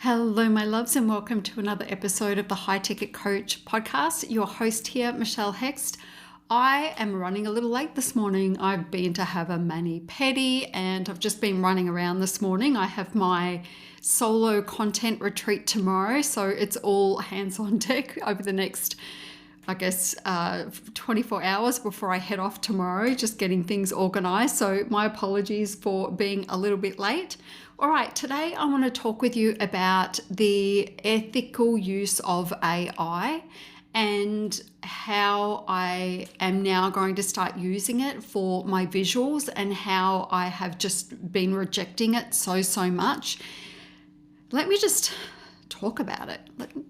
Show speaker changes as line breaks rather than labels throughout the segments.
Hello, my loves, and welcome to another episode of the High Ticket Coach podcast. Your host here, Michelle Hext. I am running a little late this morning. I've been to have a mani-pedi and I've just been running around this morning. I have my solo content retreat tomorrow, so it's all hands on deck over the next 24 hours before I head off tomorrow, just getting things organized. So my apologies for being a little bit late. All right, today I want to talk with you about the ethical use of AI and how I am now going to start using it for my visuals and how I have just been rejecting it so much. Let me just talk about it.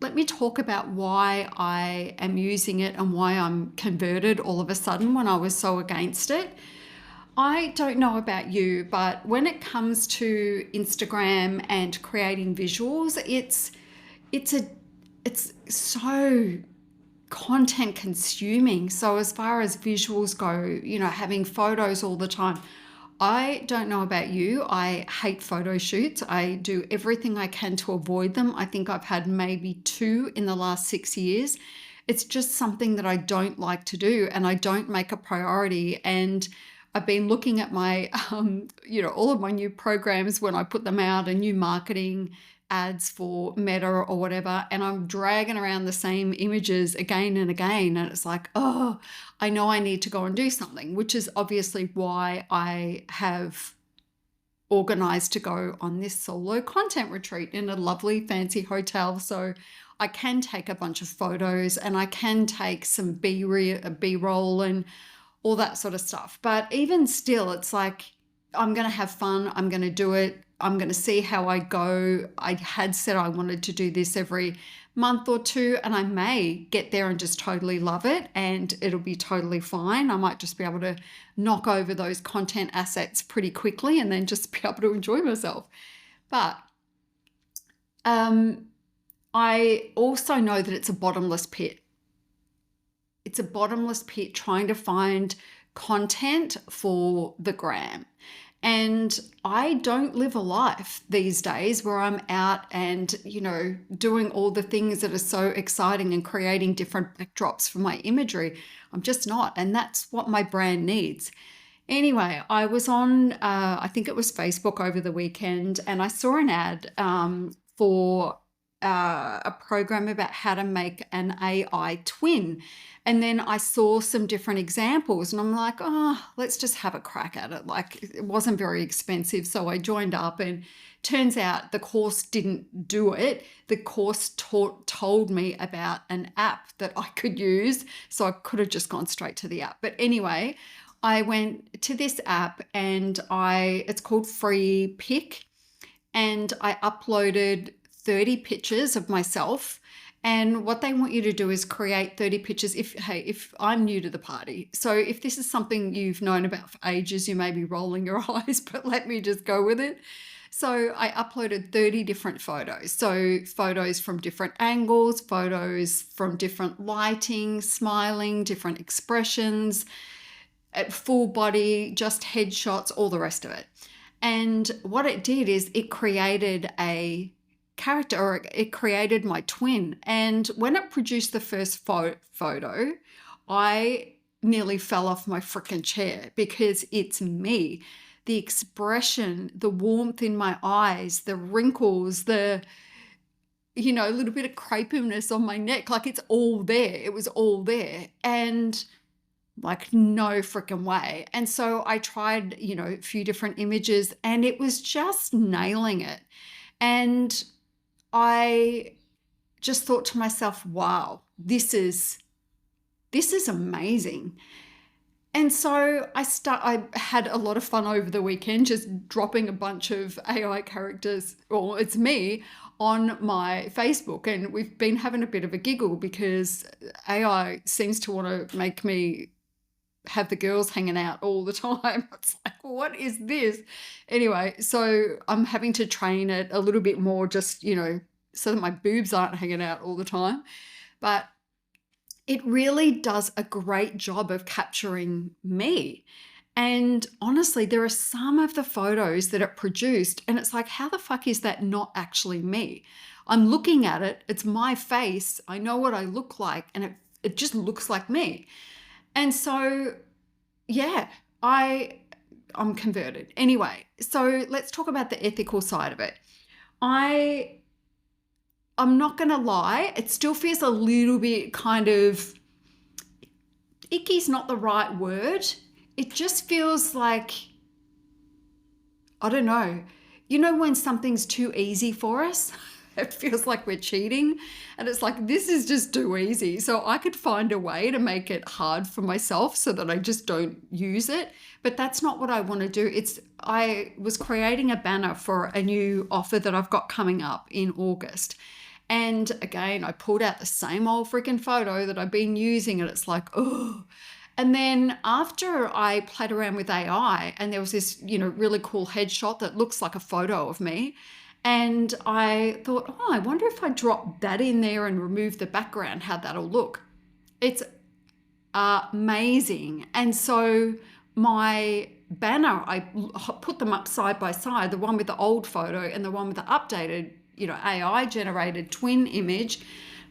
Let me talk about why I am using it and why I'm converted all of a sudden when I was so against it. I don't know about you, but when it comes to Instagram and creating visuals, it's so content consuming. So as far as visuals go, having photos all the time, I don't know about you. I hate photo shoots. I do everything I can to avoid them. I think I've had maybe 2 in the last 6 years. It's just something that I don't like to do and I don't make a priority. And I've been looking at my, all of my new programs when I put them out and new marketing ads for Meta or whatever, and I'm dragging around the same images again and again. And it's like, oh, I know I need to go and do something, which is obviously why I have organized to go on this solo content retreat in a lovely fancy hotel. So I can take a bunch of photos and I can take some B-roll and all that sort of stuff. But even still, it's like, I'm going to have fun. I'm going to do it. I'm going to see how I go. I had said I wanted to do this every month or 2, and I may get there and just totally love it and it'll be totally fine. I might just be able to knock over those content assets pretty quickly and then just be able to enjoy myself. But I also know that it's a bottomless pit. It's a bottomless pit trying to find content for the gram. And I don't live a life these days where I'm out and, doing all the things that are so exciting and creating different backdrops for my imagery. I'm just not. And that's what my brand needs. Anyway, I was on, I think it was Facebook over the weekend, and I saw an ad for a program about how to make an AI twin. And then I saw some different examples and I'm like, oh, let's just have a crack at it. Like, it wasn't very expensive. So I joined up, and turns out the course didn't do it. The course told me about an app that I could use. So I could have just gone straight to the app. But anyway, I went to this app and it's called Free Pick. And I uploaded 30 pictures of myself. And what they want you to do is create 30 pictures. If I'm new to the party, so if this is something you've known about for ages, you may be rolling your eyes, but let me just go with it. So I uploaded 30 different photos. So photos from different angles, photos from different lighting, smiling, different expressions, at full body, just headshots, all the rest of it. And what it did is it created a character, or it created my twin. And when it produced the first photo, I nearly fell off my freaking chair because it's me. The expression, the warmth in my eyes, the wrinkles, the a little bit of crepiness on my neck, like it's all there. It was all there. And like, no freaking way. And so I tried, a few different images and it was just nailing it. And I just thought to myself, wow, this is amazing. And so I had a lot of fun over the weekend, just dropping a bunch of AI characters, or it's me, on my Facebook. And we've been having a bit of a giggle because AI seems to want to make me have the girls hanging out all the time. It's like, what is this? Anyway, so I'm having to train it a little bit more, just, so that my boobs aren't hanging out all the time. But it really does a great job of capturing me. And honestly, there are some of the photos that it produced, and it's like, how the fuck is that not actually me? I'm looking at it, it's my face, I know what I look like, and it just looks like me. And so, yeah, I'm converted. Anyway, so let's talk about the ethical side of it. I I'm not gonna lie, it still feels a little bit kind of icky's not the right word. It just feels like, I don't know. You know, when something's too easy for us, it feels like we're cheating. And it's like, this is just too easy. So I could find a way to make it hard for myself so that I just don't use it. But that's not what I want to do. I was creating a banner for a new offer that I've got coming up in August. And again, I pulled out the same old freaking photo that I've been using, and it's like, oh. And then after I played around with AI, and there was this, really cool headshot that looks like a photo of me. And I thought, oh, I wonder if I drop that in there and remove the background, how that'll look. It's amazing. And so my banner, I put them up side by side, the one with the old photo and the one with the updated, AI generated twin image.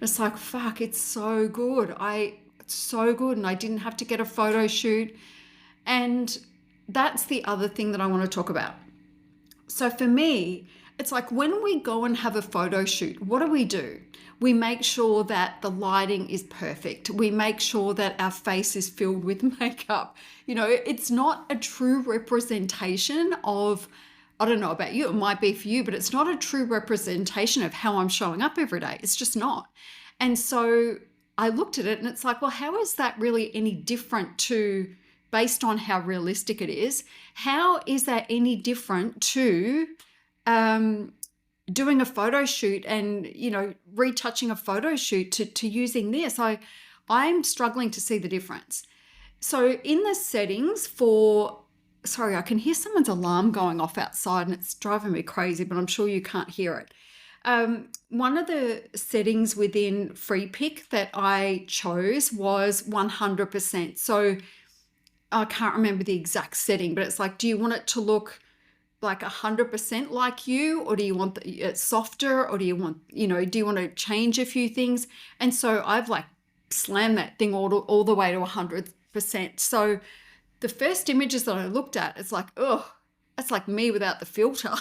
It's like, fuck, it's so good. It's so good. And I didn't have to get a photo shoot. And that's the other thing that I want to talk about. So for me, it's like when we go and have a photo shoot, what do? We make sure that the lighting is perfect. We make sure that our face is filled with makeup. It's not a true representation of, I don't know about you, it might be for you, but it's not a true representation of how I'm showing up every day. It's just not. And so I looked at it and it's like, well, how is that really any different to, based on how realistic it is, how is that any different to doing a photo shoot and, retouching a photo shoot to using this? I'm struggling to see the difference. So in the settings sorry, I can hear someone's alarm going off outside and it's driving me crazy, but I'm sure you can't hear it. One of the settings within Free Pick that I chose was 100%. So I can't remember the exact setting, but it's like, do you want it to look like 100% like you, or do you want it softer, or do you want to change a few things? And so I've like slammed that thing all the way to 100%. So the first images that I looked at, it's like, oh, that's like me without the filter.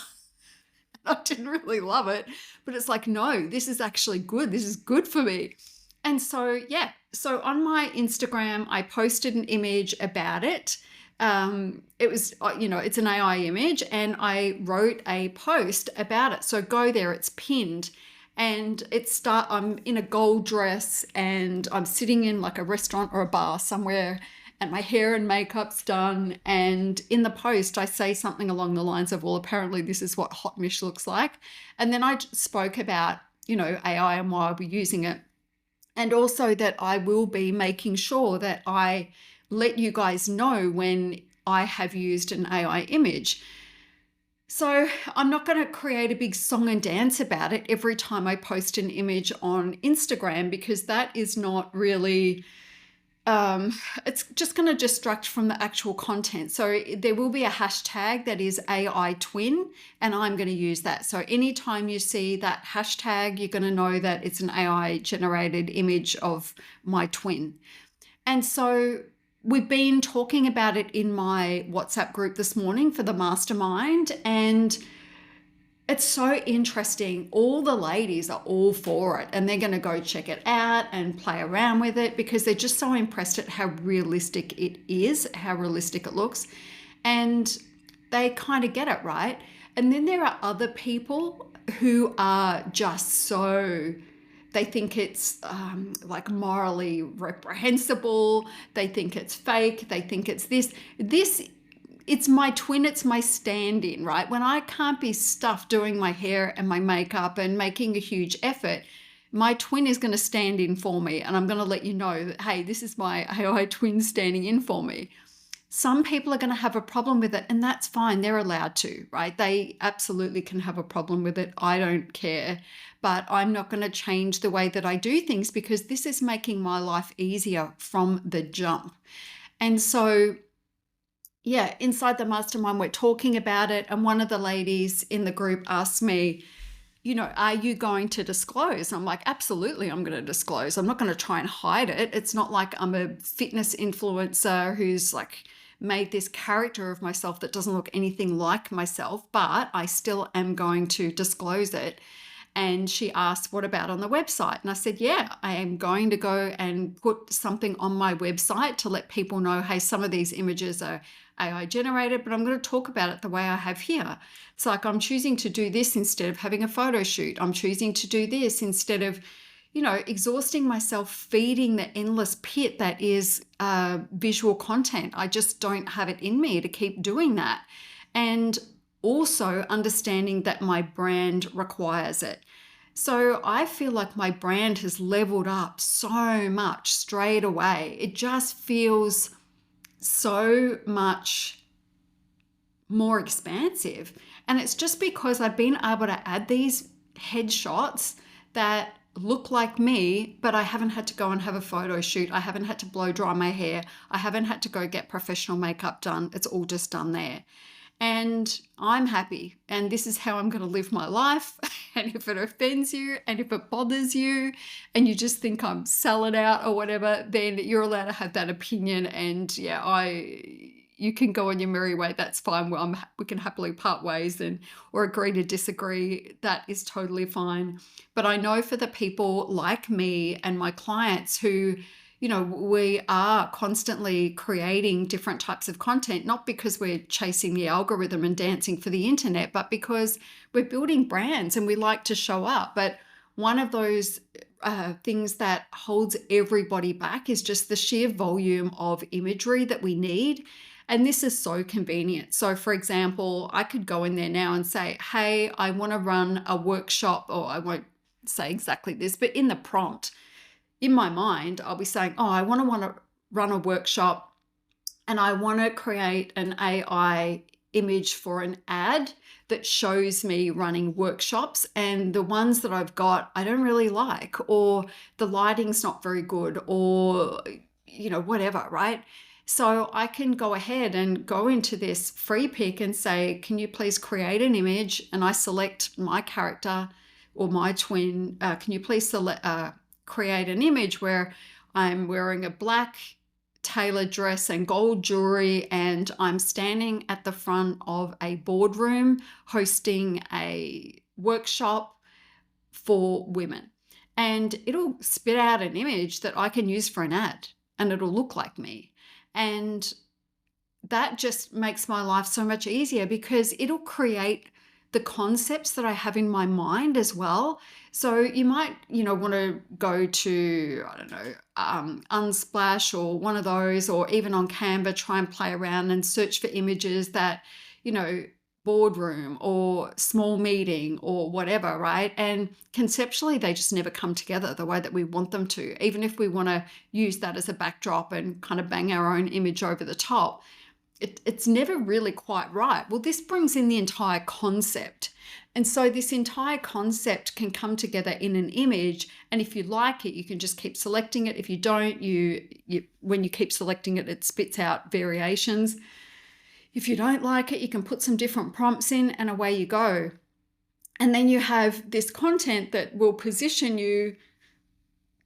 I didn't really love it, but it's like, no, this is actually good. This is good for me. And so, yeah, so on my Instagram, I posted an image about it. It was, it's an AI image, and I wrote a post about it. So go there, it's pinned. And I'm in a gold dress and I'm sitting in like a restaurant or a bar somewhere, and my hair and makeup's done. And in the post, I say something along the lines of, well, apparently this is what hot mish looks like. And then I spoke about, AI and why I'll be using it. And also that I will be making sure that I let you guys know when I have used an AI image. So I'm not going to create a big song and dance about it every time I post an image on Instagram, because that is not really, it's just going to distract from the actual content. So there will be a hashtag that is AI twin, and I'm going to use that. So anytime you see that hashtag, you're going to know that it's an AI generated image of my twin. And so we've been talking about it in my WhatsApp group this morning for the mastermind, and it's so interesting. All the ladies are all for it, and they're going to go check it out and play around with it because they're just so impressed at how realistic it is, how realistic it looks, and they kind of get it, right? And then there are other people who are just so, they think it's like morally reprehensible. They think it's fake. They think it's this. It's my twin. It's my stand-in, right? When I can't be stuffed doing my hair and my makeup and making a huge effort, my twin is going to stand in for me. And I'm going to let you know that, hey, this is my AI twin standing in for me. Some people are going to have a problem with it, and that's fine. They're allowed to, right? They absolutely can have a problem with it. I don't care. But I'm not going to change the way that I do things because this is making my life easier from the jump. And so yeah, inside the mastermind, we're talking about it. And one of the ladies in the group asked me, are you going to disclose? I'm like, absolutely, I'm going to disclose. I'm not going to try and hide it. It's not like I'm a fitness influencer who's like made this character of myself that doesn't look anything like myself, but I still am going to disclose it. And she asked, what about on the website? And I said, yeah, I am going to go and put something on my website to let people know, hey, some of these images are AI generated, but I'm going to talk about it the way I have here. It's like I'm choosing to do this instead of having a photo shoot. I'm choosing to do this instead of, exhausting myself feeding the endless pit that is visual content. I just don't have it in me to keep doing that. And also understanding that my brand requires it. So I feel like my brand has leveled up so much straight away. It just feels so much more expansive. And it's just because I've been able to add these headshots that look like me, but I haven't had to go and have a photo shoot. I haven't had to blow dry my hair. I haven't had to go get professional makeup done. It's all just done there. And I'm happy. And this is how I'm going to live my life. And if it offends you and if it bothers you and you just think I'm selling out or whatever, then you're allowed to have that opinion. And yeah, you can go on your merry way. That's fine. We can happily part ways or agree to disagree. That is totally fine. But I know for the people like me and my clients who, we are constantly creating different types of content, not because we're chasing the algorithm and dancing for the internet, but because we're building brands and we like to show up. But one of those things that holds everybody back is just the sheer volume of imagery that we need. And this is so convenient. So for example, I could go in there now and say, hey, I want to run a workshop, or I won't say exactly this, but in the prompt, in my mind, I'll be saying, oh, I want to run a workshop and I want to create an AI image for an ad that shows me running workshops, and the ones that I've got I don't really like, or the lighting's not very good, or whatever, right? So I can go ahead and go into this free pick and say, can you please create an image? And I select my character or my twin. Can you please create an image where I'm wearing a black tailored dress and gold jewelry, and I'm standing at the front of a boardroom hosting a workshop for women. And it'll spit out an image that I can use for an ad, and it'll look like me. And that just makes my life so much easier because it'll create the concepts that I have in my mind as well. So you might, want to go to, I don't know, Unsplash or one of those, or even on Canva, try and play around and search for images that, boardroom or small meeting or whatever, right? And conceptually, they just never come together the way that we want them to, even if we want to use that as a backdrop and kind of bang our own image over the top. It's never really quite right. Well, this brings in the entire concept. And so this entire concept can come together in an image. And if you like it, you can just keep selecting it. If you don't, when you keep selecting it, it spits out variations. If you don't like it, you can put some different prompts in and away you go. And then you have this content that will position you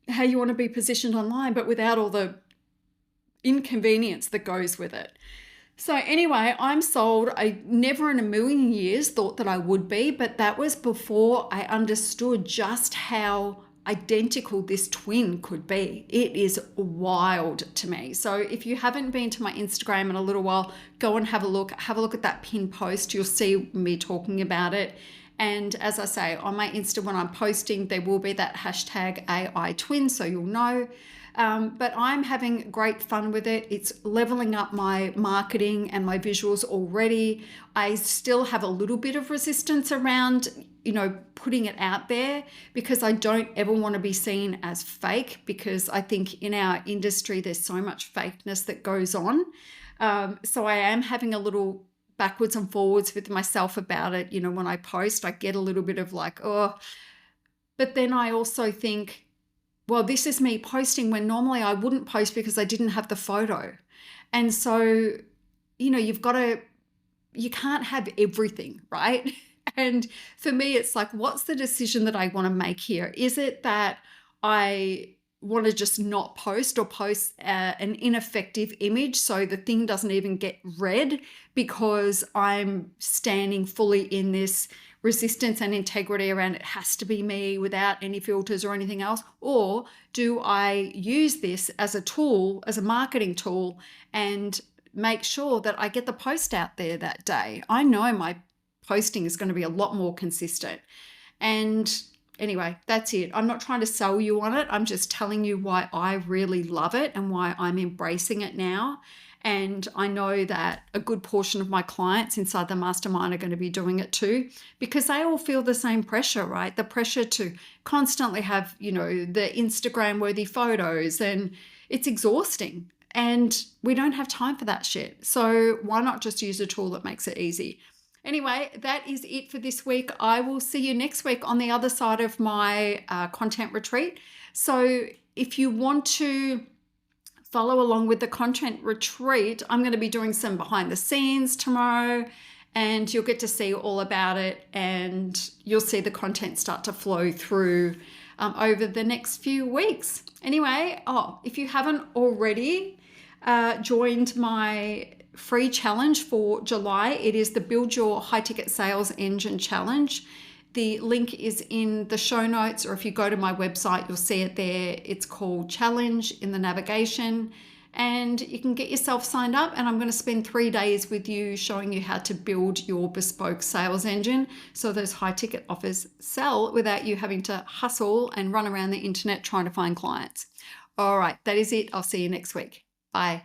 how you want to be positioned online, but without all the inconvenience that goes with it. So anyway, I'm sold. I never in a million years thought that I would be, but that was before I understood just how identical this twin could be. It is wild to me. So if you haven't been to my Instagram in a little while, go and have a look at that pinned post. You'll see me talking about it. And as I say, on my Insta, when I'm posting, there will be that hashtag AI twin, so you'll know. But I'm having great fun with it. It's leveling up my marketing and my visuals already. I still have a little bit of resistance around, putting it out there, because I don't ever want to be seen as fake, because I think in our industry, there's so much fakeness that goes on. So I am having a little backwards and forwards with myself about it. When I post, I get a little bit of like, oh, but then I also think, well, this is me posting when normally I wouldn't post because I didn't have the photo. And so, you've got to, you can't have everything, right? And for me, it's like, what's the decision that I want to make here? Is it that I want to just not post, or post an ineffective image so the thing doesn't even get read because I'm standing fully in this resistance and integrity around it has to be me without any filters or anything else? Or do I use this as a tool, as a marketing tool, and make sure that I get the post out there that day? I know my posting is going to be a lot more consistent. And anyway, that's it. I'm not trying to sell you on it. I'm just telling you why I really love it and why I'm embracing it now. And I know that a good portion of my clients inside the mastermind are going to be doing it too, because they all feel the same pressure, right? The pressure to constantly have, the Instagram worthy photos, and it's exhausting. And we don't have time for that shit. So why not just use a tool that makes it easy? Anyway, that is it for this week. I will see you next week on the other side of my content retreat. So if you want to follow along with the content retreat, I'm going to be doing some behind the scenes tomorrow, and you'll get to see all about it, and you'll see the content start to flow through over the next few weeks. Anyway, if you haven't already joined my free challenge for July, it is the Build Your High Ticket Sales Engine Challenge. The link is in the show notes, or if you go to my website, you'll see it there. It's called Challenge in the navigation, and you can get yourself signed up. And I'm going to spend 3 days with you showing you how to build your bespoke sales engine so those high ticket offers sell without you having to hustle and run around the internet trying to find clients. All right, that is it. I'll see you next week. Bye.